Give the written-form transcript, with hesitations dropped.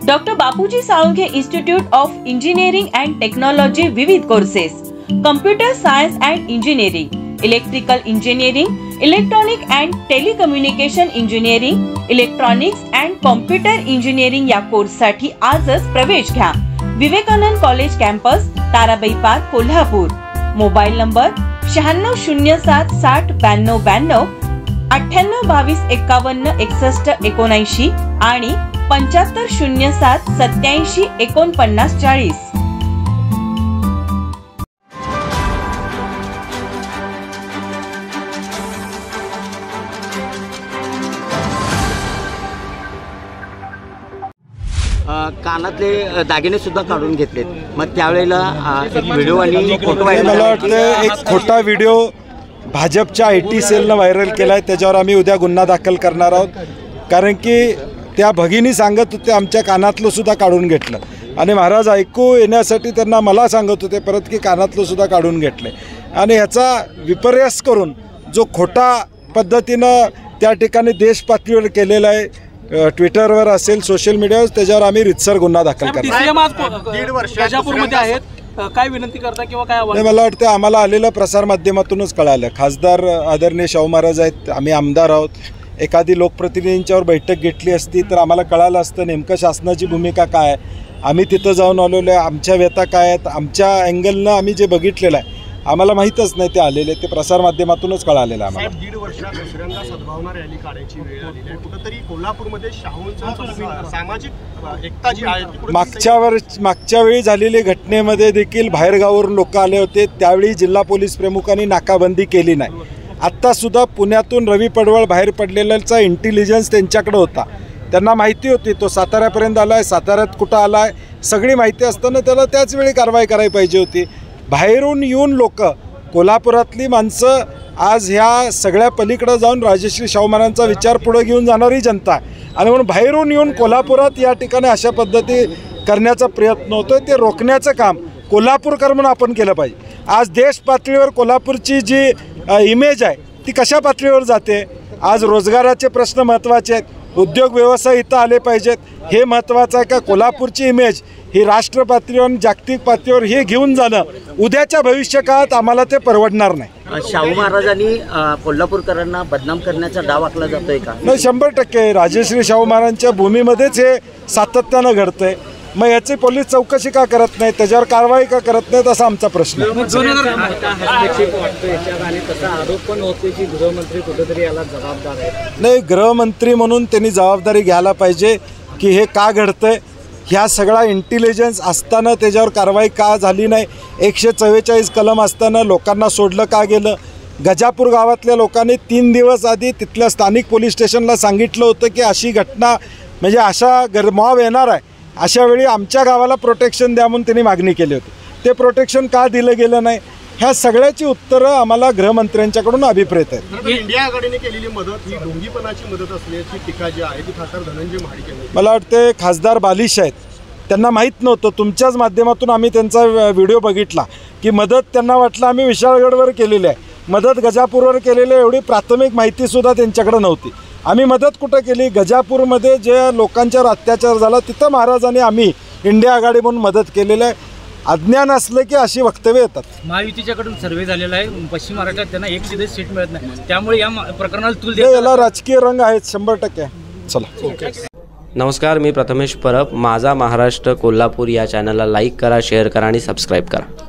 Doctor Bapuji Salunkhe institute of engineering and technology विविध courses, computer science and engineering, electrical engineering, electronic and telecommunication engineering, electronics and computer engineering या कोर्ससाठी आजच प्रवेश घ्या. Vivekanand college campus, Tarabai park, Kolhapur. Mobile number 9607 60 92 92, 9822 51 61 79 आणि 7507 87 49 40. कानातले दागिने सुद्धा काढून घेतलेत. मग त्यावेळेला एक व्हिडिओ आणि फोटो व्हायरल, मला वाटतं एक खोटा व्हिडिओ भाजपच्या IT सेलनं व्हायरल केला आहे. त्याच्यावर आम्ही उद्या गुन्हा दाखल करणार आहोत. कारण की त्या भगिनी सांगत होते आमच्या कानातलं सुद्धा काढून घेतलं आणि महाराज ऐकू येण्यासाठी त्यांना मला सांगत होते परत की कानातलं सुद्धा काढून घेतलं. आणि ह्याचा विपर्यास करून जो खोटा पद्धतीनं त्या ठिकाणी देश पातळीवर केलेला आहे, ट्विटरवर असेल, सोशल मीडियावर, त्याच्यावर आम्ही रितसर गुन्हा दाखल करणार. 1.5 वर्ष राजापूरमध्ये आहेत. काय विनंती करता किंवा काय आव्हान? मला वाटतं आम्हाला आलेलं प्रसारमाध्यमातूनच कळालं. खासदार आदरणीय शाहू महाराज आहेत, आम्ही आमदार आहोत. एखादी लोकप्रतिनिधींच्यावर बैठक घेतली असती तर आम्हाला कळालं असतं नेमकं शासनाची भूमिका काय आहे. आम्ही तिथं जाऊन आलेलो आहे. आमच्या व्यथा काय आहेत, आमच्या अँगलनं आम्ही जे बघितलेलं आहे आम्हाला माहीतच नाही. ते आलेले ते प्रसारमाध्यमातूनच कळालेलं आहे आम्हाला. 1.5 वर्षात दुसऱ्यांदा सद्भावना रॅली काढायची वेळ आलेली आहे. कुठंतरी कोल्हापूरमध्ये शाहूंचं सामाजिक एकता जी आहे, मागच्या वेळी झालेली घटनेमध्ये देखील बाहेरगावावरून लोक आले होते. त्यावेळी जिल्हा पोलीस प्रमुखांनी नाकाबंदी केली नाही. आत्तासुद्धा पुण्यातून रवी पडवळ बाहेर पडलेल्याचा इंटेलिजन्स त्यांच्याकडे होता. त्यांना माहिती होती तो साताऱ्यापर्यंत आला आहे, साताऱ्यात कुठं आला आहे, सगळी माहिती असताना त्याला त्याच वेळी कारवाई करायला पाहिजे होती. बाहेरून येऊन लोक, कोल्हापुरातली माणसं आज ह्या सगळ्या पलीकडं जाऊन राजश्री शाहू महाराजांचा विचार पुढे घेऊन जाणारी जनता आहे. आणि म्हणून बाहेरून येऊन कोल्हापुरात या ठिकाणी अशा पद्धती करण्याचा प्रयत्न होतो आहे. ते रोखण्याचं काम कोल्हापूरकर म्हणून आपण केलं पाहिजे. आज देश पातळीवर कोल्हापूरची जी इमेज आहे ती कशा पातळीवर जाते. आज रोजगाराचे प्रश्न महत्त्वाचे आहेत, उद्योग व्यवसाय इथं आले पाहिजेत, हे महत्त्वाचं आहे का. कोल्हापूरची इमेज ही राष्ट्र पातळीवर, जागतिक पातळीवर हे घेऊन जाणं उद्याच्या भविष्यकाळात आम्हाला ते परवडणार नाही. शाहू महाराजांनी कोल्हापूरकरांना बदनाम करण्याचा डाव आखला जातोय का? नाही, 100% राजश्री शाहू महाराजांच्या भूमीमध्येच हे सातत्यानं घडतंय. मग याची पोलीस चौकशी का करत नाही, त्याच्यावर कारवाई का करत नाहीत असा आमचा प्रश्न आहे. नाही, गृहमंत्री म्हणून त्यांनी जबाबदारी घ्यायला पाहिजे की हे का घडतंय. ह्या सगळा इंटेलिजन्स असताना त्याच्यावर कारवाई का झाली नाही. 144 कलम असताना लोकांना सोडलं का गेलं. गजापूर गावातल्या लोकांनी 3 दिवस आधी तिथल्या स्थानिक पोलीस स्टेशनला सांगितलं होतं की अशी घटना म्हणजे अशा मॉब येणार आहे, अशा वेळी आमच्या गावाला प्रोटेक्शन द्या म्हणून त्यांनी मागणी केली होती. ते प्रोटेक्शन का दिलं गेलं नाही, ह्या सगळ्याची उत्तरं आम्हाला गृहमंत्र्यांच्याकडून अभिप्रेत आहेत. इंडिया आघाडीने केलेली मदत ही ढोंगीपणाची मदत असल्याची टीका जी आहे ती खासदार धनंजय महाडिक यांनी. मला वाटते खासदार बालिश आहेत, त्यांना माहीत नव्हतं. तुमच्याच माध्यमातून आम्ही त्यांचा व्हिडिओ बघितला की मदत त्यांना वाटलं आम्ही विशाळगडवर केलेली आहे, मदत गजापूरवर केलेली आहे, एवढी प्राथमिक माहितीसुद्धा त्यांच्याकडे नव्हती. आम्ही मदत कुठं केली, गजापूरमध्ये जे लोकांच्यावर अत्याचार झाला तिथं महाराजांनी आम्ही इंडिया आघाडी म्हणून मदत केलेलं आहे. अज्ञान असलं की अशी वक्तव्य येतात. महायुतीच्याकडून सर्वे झालेला आहे, पश्चिम महाराष्ट्रात त्यांना 1 सीट मिळत नाही, त्यामुळे या प्रकरणाला तूल याला राजकीय रंग आहेत 100%. चला. नमस्कार, मी प्रथमेश परब. माझा महाराष्ट्र कोल्हापूर या चॅनलला लाईक करा, शेअर करा आणि सबस्क्राईब करा.